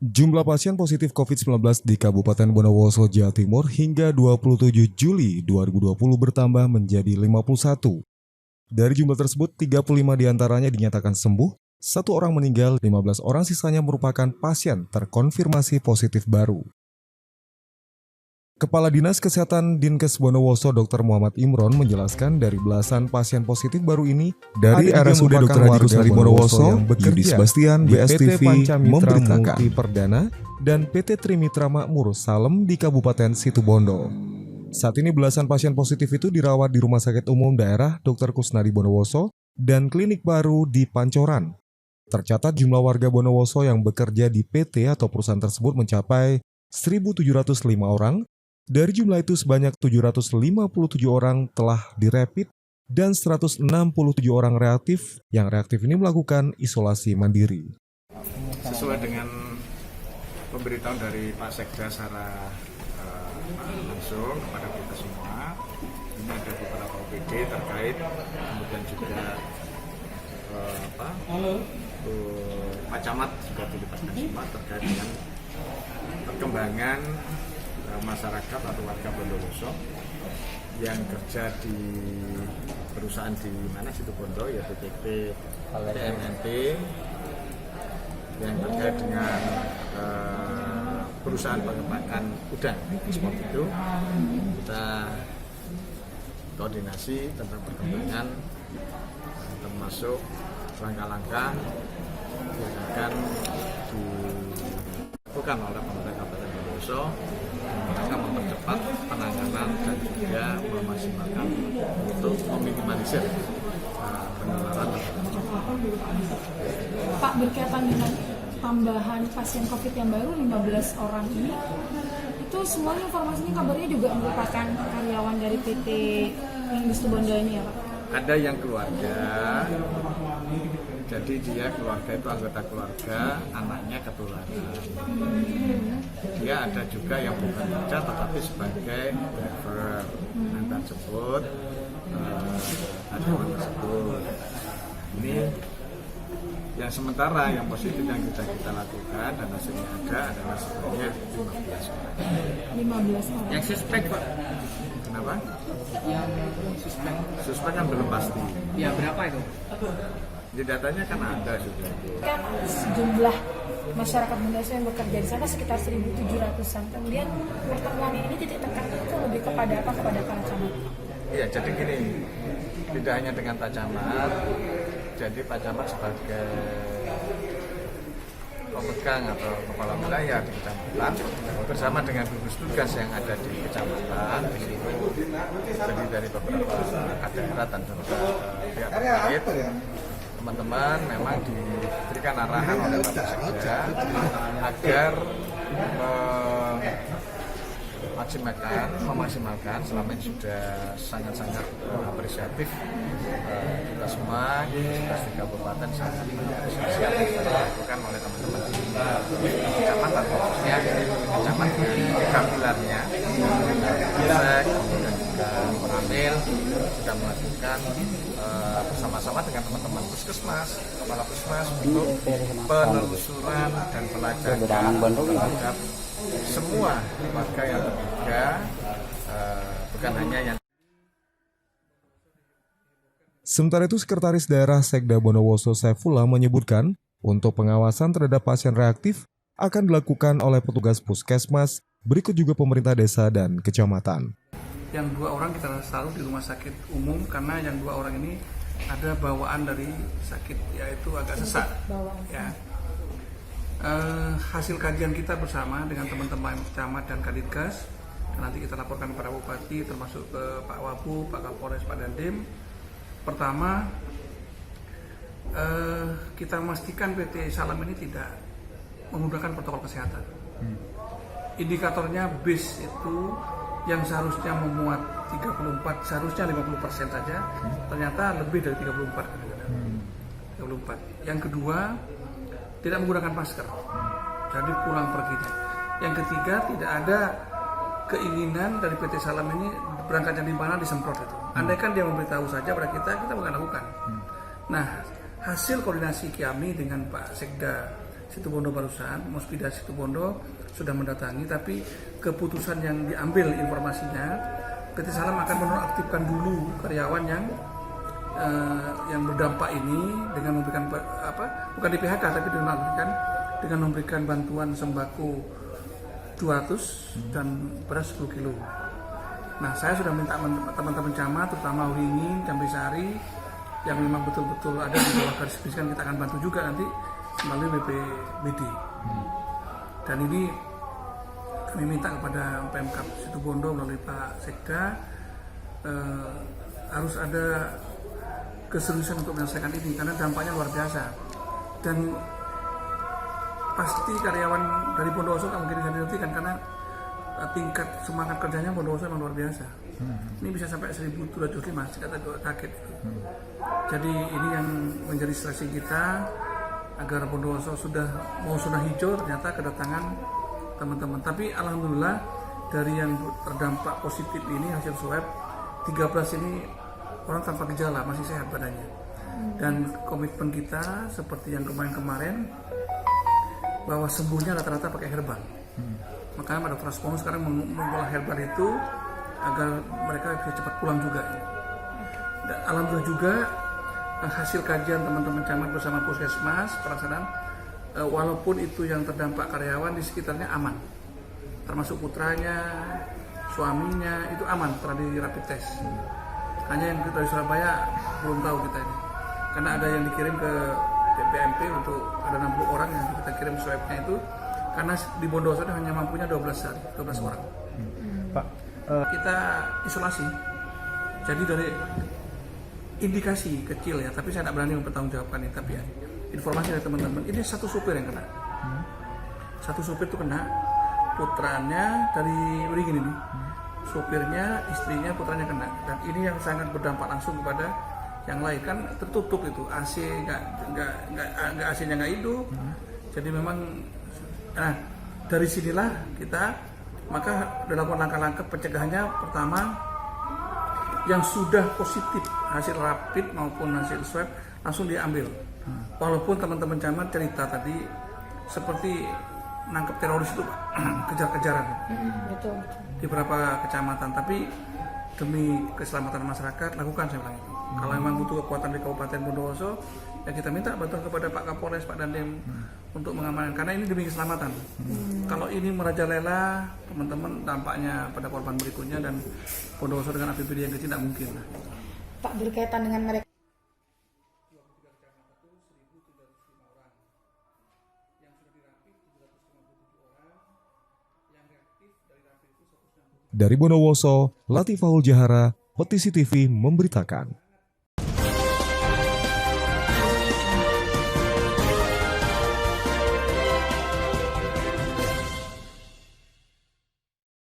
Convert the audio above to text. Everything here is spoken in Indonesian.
Jumlah pasien positif COVID-19 di Kabupaten Bondowoso, Jawa Timur hingga 27 Juli 2020 bertambah menjadi 51. Dari jumlah tersebut, 35 diantaranya dinyatakan sembuh, 1 orang meninggal, 15 orang sisanya merupakan pasien terkonfirmasi positif baru. Kepala Dinas Kesehatan Dinkes Bondowoso Dr. Muhammad Imron menjelaskan dari belasan pasien positif baru ini dari RSUD Dr. Hadi Kusnadi Bondowoso yang bekerja di PT Pancamitra Multi Perdana dan PT Trimitra Makmur Salem di Kabupaten Situbondo. Saat ini belasan pasien positif itu dirawat di Rumah Sakit Umum Daerah Dr. Kusnadi Bondowoso dan klinik baru di Pancoran. Tercatat jumlah warga Bondowoso yang bekerja di PT atau perusahaan tersebut mencapai 1.705 orang. Dari jumlah itu sebanyak 757 orang telah dirapid dan 167 orang reaktif. Yang reaktif ini melakukan isolasi mandiri. Sesuai dengan pemberitahuan dari Pak Sekda secara langsung kepada kita semua, ini ada beberapa OPD terkait, kemudian juga Pak Camat juga dilibatkan semua terkait dengan perkembangan masyarakat atau warga Bondowoso yang kerja di perusahaan di mana Situbondo, yaitu PT TMNT yang terkait dengan perusahaan pengembangan udang ekspor itu. Kita koordinasi tentang perkembangan termasuk langkah-langkah yang akan dilakukan oleh pemerintah Kabupaten Bondowoso mereka mempercepat penanganan dan juga memaksimalkan untuk meminimalisir penularan. Pak, berkaitan dengan tambahan pasien COVID yang baru 15 orang ini, itu semuanya informasinya kabarnya juga merupakan karyawan dari PT yang di Situbondo ini ya Pak? Ada yang keluarga, jadi dia keluarga itu anggota keluarga, anaknya ketularan. Dia ada juga yang bukan kerja tetapi sebagai driver antar jemput karyawan tersebut. Ini yang sementara yang positif yang kita lakukan dan hasilnya ada adalah sebanyak 15 orang. 15 orang. Yang suspek Pak? Kenapa? Yang suspek? Suspek kan belum pasti. Ya berapa itu? Di datanya kan ada sudah. Kan sejumlah masyarakat Bondowoso yang bekerja di sana sekitar 1.700-an. Kemudian pertemuan ini titik tekannya itu lebih kepada apa? Kepada para camat. Iya, jadi gini, tidak hanya dengan Pak Camat, jadi Pak Camat sebagai pemegang atau kepala wilayah di kecamatan bersama dengan gugus tugas yang ada di kecamatan itu jadi dari beberapa daerah dan juga pihak terkait, teman-teman memang diberikan arahan oleh Bapak Sekda agar memaksimalkan selama ini sudah sangat-sangat apresiatif kita semua di kabupaten sangat apresiasi apa yang dilakukan oleh teman-teman di kecamatan, khususnya kecamatan tiga pilarnya Polsek dan juga Koramil sudah melakukan bersama-sama dengan teman-teman puskesmas, kepala puskesmas untuk penelusuran dan pelacakan terhadap semua warga yang terduga, bukan hanya yang. Sementara itu, Sekretaris Daerah Sekda Bondowoso Saifullah menyebutkan untuk pengawasan terhadap pasien reaktif akan dilakukan oleh petugas puskesmas, berikut juga pemerintah desa dan kecamatan. Yang 2 orang kita taruh di rumah sakit umum karena yang 2 orang ini ada bawaan dari sakit, yaitu agak sesak. Ya. Hasil kajian kita bersama dengan teman-teman camat dan kaditgas, nanti kita laporkan kepada bupati termasuk ke Pak Wabu, Pak Kapolres, Pak Dandim. Pertama, kita memastikan PT Salem ini tidak menggunakan protokol kesehatan. Indikatornya bis itu yang seharusnya memuat 34, seharusnya 50% saja, ternyata lebih dari 34 kadang-kadang. 34. Yang kedua, tidak menggunakan masker, jadi pulang perginya. Yang ketiga, tidak ada keinginan dari PT Salem ini berangkatnya di mana disemprot itu. Andai kan dia memberitahu saja pada kita bukan lakukan. Nah, hasil koordinasi kami dengan Pak Sekda Situbondo barusan, Mospida Situbondo sudah mendatangi, tapi keputusan yang diambil informasinya, PT Salam akan menonaktifkan dulu karyawan yang berdampak ini dengan memberikan bukan di PHK tapi dengan memberikan bantuan sembako 200 dan beras 10 kilo. Nah, saya sudah minta teman-teman camat, terutama Uringin, Cambisari, yang memang betul-betul ada di bawah garis kemiskinan, kita akan bantu juga nanti melalui BPBD. Dan ini kami minta kepada Pemkab Situbondo melalui Pak Sekda harus ada keseriusan untuk menyelesaikan ini karena dampaknya luar biasa. Dan pasti karyawan dari Bondowoso tak mungkin bisa dihentikan karena tingkat semangat kerjanya Bondowoso memang luar biasa. Ini bisa sampai 1.705, kita kaget. Jadi ini yang menjadi strategi kita agar Bondowoso mau zona hijau, ternyata kedatangan teman-teman. Tapi alhamdulillah dari yang terdampak positif ini hasil swab 13 ini orang tanpa gejala, masih sehat badannya. Dan komitmen kita seperti yang kemarin-kemarin bahwa sembuhnya rata-rata pakai herbal. Makanya pada Transpono sekarang mengolah herbal itu agar mereka bisa cepat pulang juga. Dan alhamdulillah juga hasil kajian teman-teman camat bersama puskesmas pelaksanaan, walaupun itu yang terdampak karyawan di sekitarnya aman, termasuk putranya, suaminya itu aman setelah di rapid test. Hanya yang dari Surabaya belum tahu kita ini, karena ada yang dikirim ke BPMP untuk ada 60 orang yang kita kirim swabnya itu, karena di Bondowoso hanya mampunya 12 orang. Pak, kita isolasi. Jadi dari indikasi kecil ya, tapi saya tidak berani mempertanggungjawabkan ini. Tapi ya, informasi dari teman-teman, ini satu supir yang kena. Satu supir itu kena, putranya dari Uringin ini, supirnya, istrinya, putranya kena. Dan ini yang sangat berdampak langsung kepada yang lain, kan tertutup itu, AC nggak AC-nya nggak hidup. Jadi memang, nah dari sinilah kita maka dilakukan langkah-langkah pencegahannya. Pertama, yang sudah positif hasil rapid maupun hasil swab langsung diambil. Walaupun teman-teman camat cerita tadi seperti nangkep teroris itu kejar-kejaran di beberapa kecamatan, tapi demi keselamatan masyarakat lakukan, saya bilang itu. Kalau memang butuh kekuatan di Kabupaten Bondowoso, ya kita minta bantuan kepada Pak Kapolres, Pak Dandim untuk mengamankan, karena ini demi keselamatan. Kalau ini merajalela, teman-teman, dampaknya pada korban berikutnya, dan Bondowoso dengan APBD yang kecil tidak mungkin. Pak, berkaitan dengan mereka Dari Bondowoso, Latifahul Jahara, Petisi TV memberitakan.